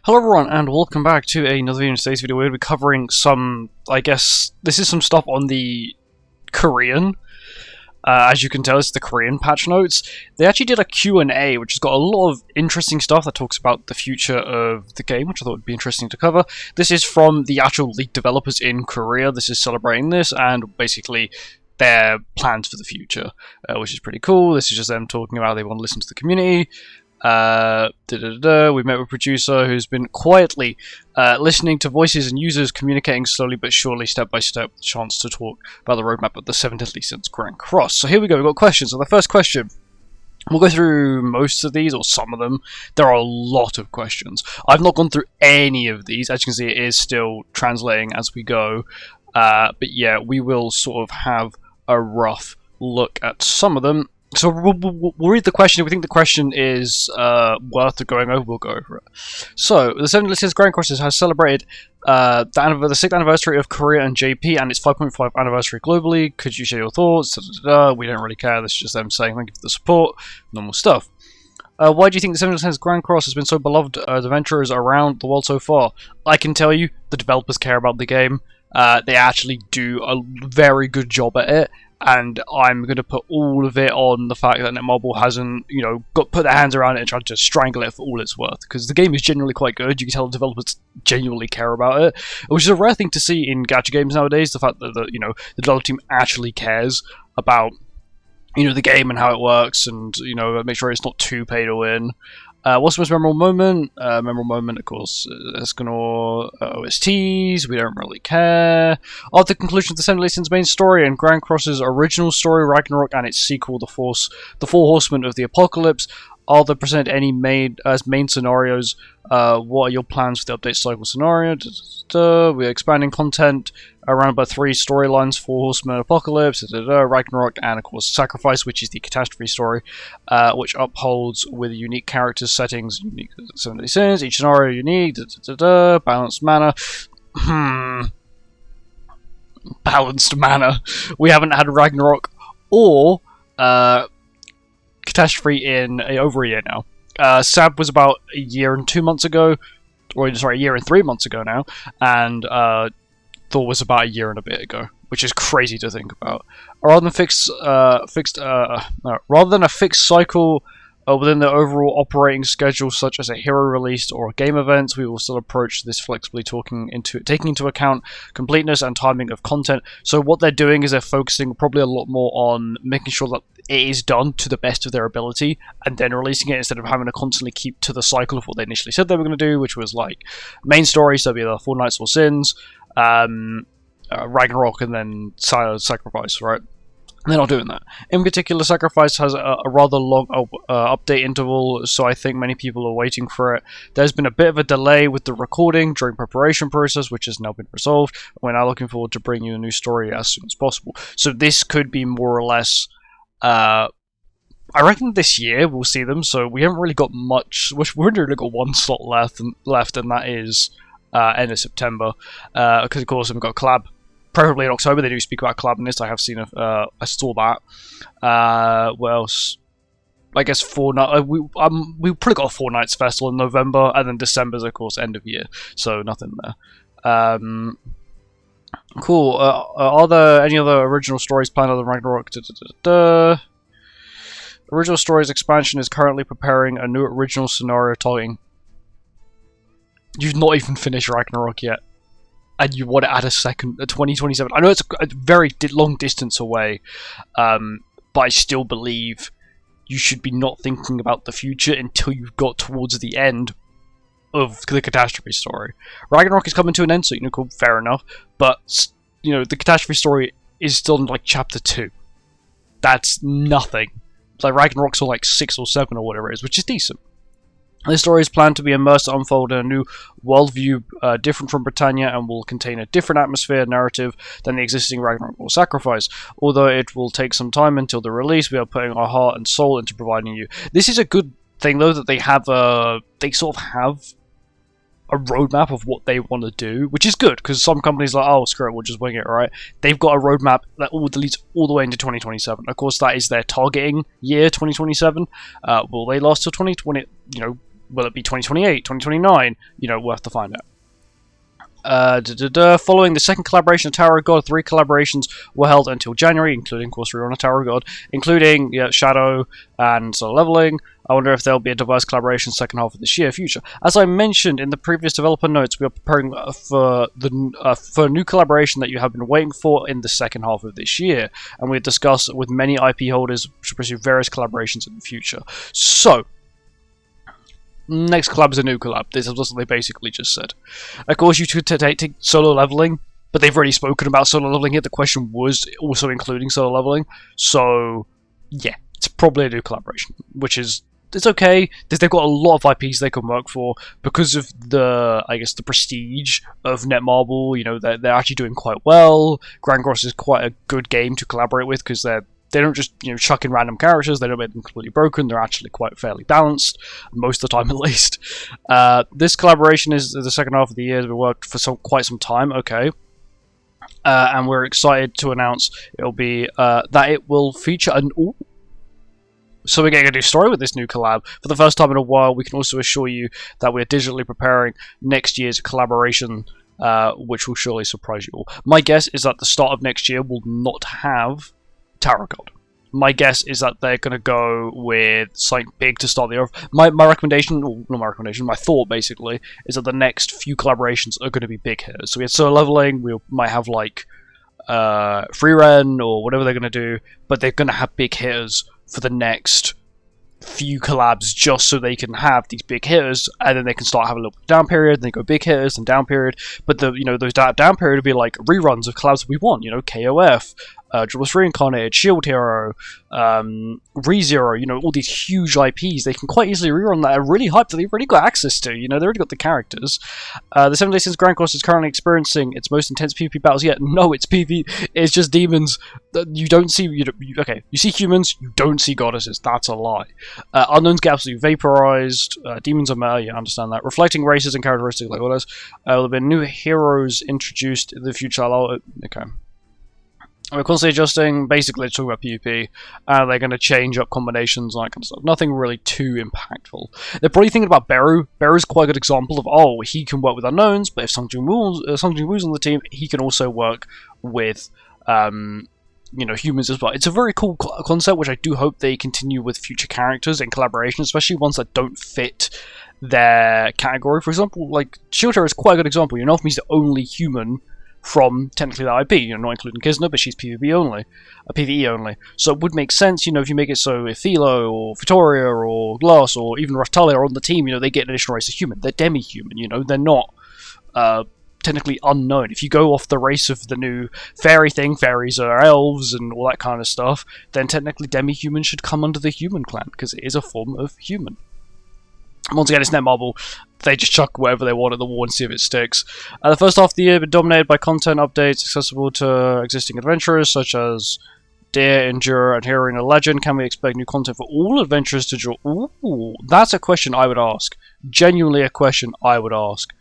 Hello everyone, and welcome back to another video. In today's video, we're going to be covering some, I guess, this is some stuff on the Korean. As you can tell, it's the Korean patch notes. They actually did a Q&A, which has got a lot of interesting stuff that talks about the future of the game, which I thought would be interesting to cover. This is from the actual lead developers in Korea. This is celebrating this, and basically their plans for the future, which is pretty cool. This is just them talking about how they want to listen to the community. We met with a producer who's been quietly listening to voices and users, communicating slowly but surely, step by step, with a chance to talk about the roadmap of the 7 Deadly Sins Grand Cross. So here we go, we've got questions. So the first question, we'll go through most of these, or some of them. There are a lot of questions. I've not gone through any of these. As you can see, it is still translating as we go. But yeah, we will sort of have a rough look at some of them. So we'll read the question. If we think the question is worth going over, we'll go over it. So, the 7 Deadly Sins Grand Cross has celebrated the 6th anniversary of Korea and JP and its 5.5 anniversary globally. Could you share your thoughts? We don't really care. This is just them saying thank you for the support. Normal stuff. Why do you think the 7 Deadly Sins Grand Cross has been so beloved as adventurers around the world so far? I can tell you, the developers care about the game. They actually do a very good job at it. And I'm going to put all of it on the fact that Netmarble hasn't, put their hands around it and tried to strangle it for all it's worth. Because the game is genuinely quite good. You can tell the developers genuinely care about it, which is a rare thing to see in gacha games nowadays. The fact that the development team actually cares about the game and how it works, and make sure it's not too pay to win. What's the most memorable moment? Memorable moment, of course, Escanor OSTs. We don't really care. After the conclusion of the 7 Deadly Sins main story and Grand Cross's original story, Ragnarok, and its sequel, The Four Horsemen of the Apocalypse, are there presented any main scenarios? What are your plans for the update cycle scenario? We're expanding content around about 3 storylines: 4 Horsemen, Apocalypse, Ragnarok, and of course Sacrifice, which is the catastrophe story, which upholds with unique characters, settings, unique 7 Deadly Sins, each scenario unique, balanced manner. Balanced manner. We haven't had Ragnarok or catastrophe in over a year now. Sab was about a year and 2 months ago, or sorry, a year and 3 months ago now, and Thor was about a year and a bit ago, which is crazy to think about. Rather than a fixed cycle within the overall operating schedule, such as a hero release or a game event, we will still approach this flexibly, taking into account completeness and timing of content. So what they're doing is they're focusing probably a lot more on making sure that it is done to the best of their ability, and then releasing it instead of having to constantly keep to the cycle of what they initially said they were going to do, which was like main story, so it'd be the 4 Nights 4 Sins, Ragnarok, and then Sacrifice, right? They're not doing that. In particular, Sacrifice has a rather long update interval, so I think many people are waiting for it. There's been a bit of a delay with the recording during preparation process, which has now been resolved. We're now looking forward to bringing you a new story as soon as possible. So this could be more or less... I reckon this year we'll see them, so we haven't really got much... We've only got 1 slot left, and that is end of September. Because of course we've got COLLAB. Preferably in October. They do speak about COLLAB in this. I have seen I saw that. What else? I guess we probably got a 4 Nights Festival in November, and then December's of course end of year. So nothing there. Cool. Are there any other original stories planned other than Ragnarok? Original Stories expansion is currently preparing a new original scenario targeting. You've not even finished Ragnarok yet, and you want to add a second, 2027. I know it's a very long distance away, but I still believe you should be not thinking about the future until you've got towards the end of the catastrophe story. Ragnarok is coming to an end, so cool, fair enough. But the catastrophe story is still in like chapter 2. That's nothing. It's like Ragnarok's on like 6 or 7 or whatever it is, which is decent. This story is planned to be immersed and unfold in a new worldview different from Britannia, and will contain a different atmosphere narrative than the existing Ragnarok or Sacrifice. Although it will take some time until the release, we are putting our heart and soul into providing you. This is a good thing though, that they sort of have a roadmap of what they want to do, which is good, because some companies are like, oh screw it, we'll just wing it, right? They've got a roadmap that leads all the way into 2027. Of course, that is their targeting year, 2027. Will they last till 2020? Will it be 2028, 2029? You know, we'll have to find out. Following the second collaboration of Tower of God, 3 collaborations were held until January, including, of course, Rerun of Tower of God, including Shadow and Solar Leveling. I wonder if there'll be a diverse collaboration second half of this year, future. As I mentioned in the previous developer notes, we are preparing for a new collaboration that you have been waiting for in the second half of this year, and we've discussed with many IP holders to pursue various collaborations in the future. So, next collab is a new collab. This is what they basically just said. Of course, you could take solo leveling, but they've already spoken about solo leveling here. The question was also including solo leveling. So, yeah, it's probably a new collaboration, which is it's okay. They've got a lot of IPs they can work for because of the, I guess, the prestige of Netmarble. You know, they're actually doing quite well. Grand Cross is quite a good game to collaborate with because they don't just, you know, chuck in random characters. They don't make them completely broken. They're actually quite fairly balanced, most of the time at least. This collaboration is the second half of the year. We worked for quite some time. Okay. And we're excited to announce it'll be that it will feature an... Ooh. So we're getting a new story with this new collab. For the first time in a while, we can also assure you that we're digitally preparing next year's collaboration, which will surely surprise you all. My guess is that the start of next year will not have Tower God. My guess is that they're going to go with something big to start the year. My recommendation, well, not my recommendation, my thought basically, is that the next few collaborations are going to be big hitters. So we had solo leveling, we might have like free run or whatever they're going to do, but they're going to have big hitters for the next few collabs just so they can have these big hitters, and then they can start having a little down period, then go big hitters and down period. But the, you know, those down period would be like reruns of collabs we want, you know, KOF, Dribbles Reincarnated, Shield Hero, ReZero, you know, all these huge IPs. They can quite easily rerun that are really hyped that they've already got access to, you know, they've already got the characters. The 7 Days Since Grand Cross is currently experiencing its most intense PvP battles yet. No, it's PvP, it's just demons. You don't see, okay, you see humans, you don't see goddesses, that's a lie. Unknowns get absolutely vaporized, demons are meta, yeah, I understand that. Reflecting races and characteristics like goddess. There have been new heroes introduced in the future. Okay. We're constantly adjusting, basically talking about PvP, and they're going to change up combinations and that kind of stuff. Nothing really too impactful. They're probably thinking about Beru. Beru's quite a good example of, oh, he can work with unknowns, but if Sung Jin Woo's on the team, he can also work with, you know, humans as well. It's a very cool concept, which I do hope they continue with future characters in collaboration, especially ones that don't fit their category. For example, like, Shield Hero is quite a good example. You know, Nofmi's the only human from technically that IP, you know, not including Kisna, but she's PvP only, PvE only. So it would make sense, you know, if you make it so if Philo or Vittoria or Glass or even Raftalia are on the team, you know, they get an additional race of human. They're demi-human, you know, they're not technically unknown. If you go off the race of the new fairy thing, fairies are elves and all that kind of stuff, then technically demi-human should come under the human clan, because it is a form of human. Once again, it's Netmarble. They just chuck whatever they want at the wall and see if it sticks. The first half of the year has been dominated by content updates accessible to existing adventurers, such as Deer, Endure, and Hero and a Legend. Can we expect new content for all adventurers to draw? Ooh, that's a question I would ask. Genuinely a question I would ask.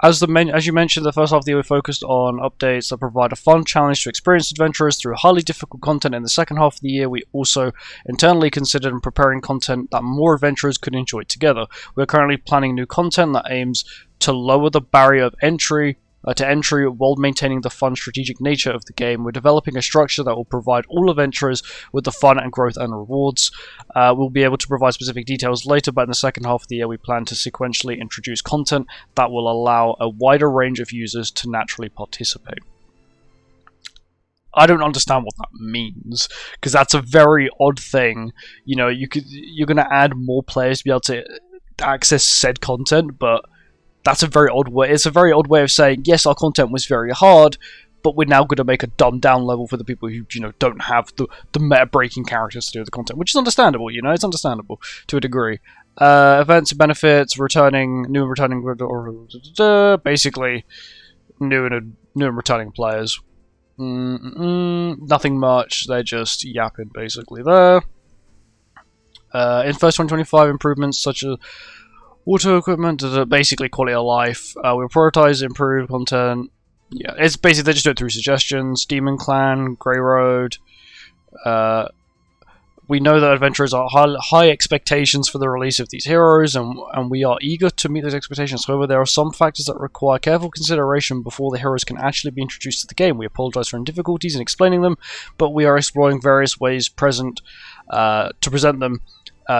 As you mentioned, the first half of the year we focused on updates that provide a fun challenge to experienced adventurers through highly difficult content. In the second half of the year, we also internally considered preparing content that more adventurers could enjoy together. We are currently planning new content that aims to lower the barrier of entry while maintaining the fun strategic nature of the game. We're developing a structure that will provide all adventurers with the fun and growth and rewards. We'll be able to provide specific details later, but in the second half of the year we plan to sequentially introduce content that will allow a wider range of users to naturally participate. I don't understand what that means, because that's a very odd thing. You know, you're going to add more players to be able to access said content, but that's a very odd way. It's a very odd way of saying, yes, our content was very hard, but we're now going to make a dumbed down level for the people who, you know, don't have the meta-breaking characters to do the content, which is understandable, you know, it's understandable to a degree. Events and benefits, new and returning, basically new and returning players. Nothing much, they're just yapping basically there. In first 2025, improvements such as auto equipment, basically quality of life. We'll prioritize improved content. Yeah, it's basically they just do it through suggestions. Demon Clan, Grey Road, We know that adventurers are high expectations for the release of these heroes, and we are eager to meet those expectations. However, there are some factors that require careful consideration before the heroes can actually be introduced to the game. We apologize for any difficulties in explaining them, but we are exploring various ways to present them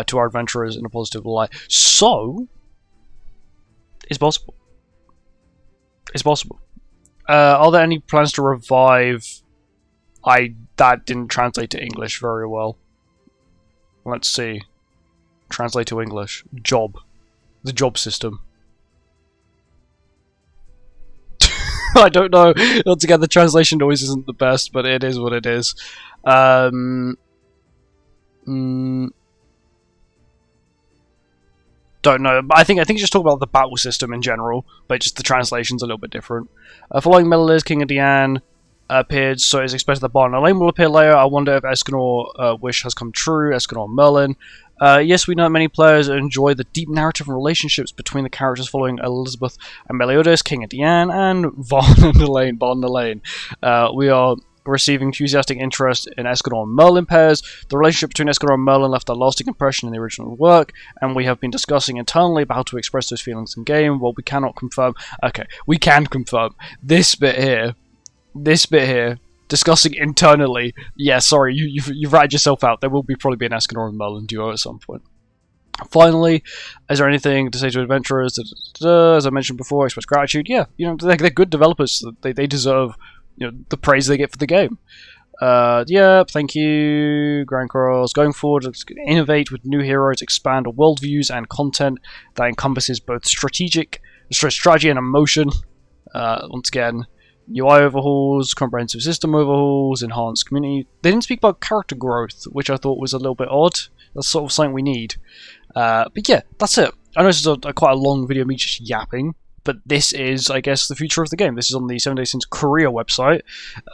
to our adventurers in a positive light. So, it's possible. It's possible. Are there any plans to revive? That didn't translate to English very well. Let's see. Translate to English. Job. The job system. I don't know. Once again, the translation always isn't the best, but it is what it is. Don't know. I think just talk about the battle system in general, but just the translation's a little bit different. Following Melil's King of Dian appeared, so it's expected that Bar and Elaine will appear later. I wonder if Escanor wish has come true. Escanor Merlin. Yes, we know many players enjoy the deep narrative and relationships between the characters following Elizabeth and Meliodas, King of Dian, and Bar and Elaine. We are receiving enthusiastic interest in Escanor and Merlin pairs. The relationship between Escanor and Merlin left a lasting impression in the original work, and we have been discussing internally about how to express those feelings in game. While we cannot confirm, okay, we can confirm this bit here, discussing internally. Yeah, sorry, you've ratted yourself out. There will probably be an Escanor and Merlin duo at some point. Finally, is there anything to say to adventurers? As I mentioned before, express gratitude. Yeah, they're good developers. They deserve the praise they get for the game. Yeah, thank you, Grand Cross. Going forward, let's innovate with new heroes, expand worldviews and content that encompasses both strategy and emotion. Once again, UI overhauls, comprehensive system overhauls, enhanced community. They didn't speak about character growth, which I thought was a little bit odd. That's sort of something we need. But yeah, that's it. I know this is quite a long video, me just yapping, but this is, I guess, the future of the game. This is on the 7 Days Since Korea website.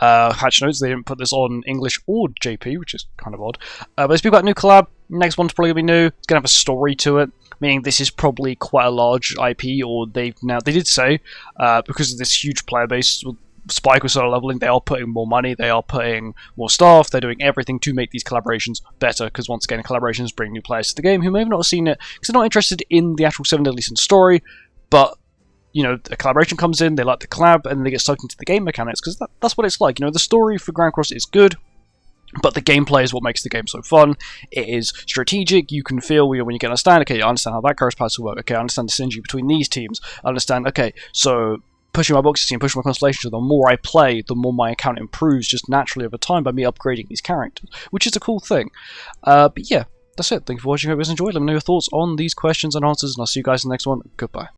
Hatch notes, they didn't put this on English or JP, which is kind of odd. But they speak about new collab. Next one's probably going to be new. It's going to have a story to it, meaning this is probably quite a large IP, or they did say, because of this huge player base, Spike was sort of leveling, they are putting more money, they are putting more staff, they're doing everything to make these collaborations better, because once again, collaborations bring new players to the game who may have not seen it, because they're not interested in the actual 7 Deadly Sins story, but a collaboration comes in, they like the collab, and they get sucked into the game mechanics, because that's what it's like. The story for Grand Cross is good, but the gameplay is what makes the game so fun. It is strategic. You can feel when you can understand, okay, I understand how that character paths will work, okay, I understand the synergy between these teams, I understand, okay, so pushing my boxes team, pushing my constellation, the more I play, the more my account improves just naturally over time by me upgrading these characters, which is a cool thing. But yeah, that's it. Thank you for watching. I hope you guys enjoyed. Let me know your thoughts on these questions and answers, and I'll see you guys in the next one. Goodbye.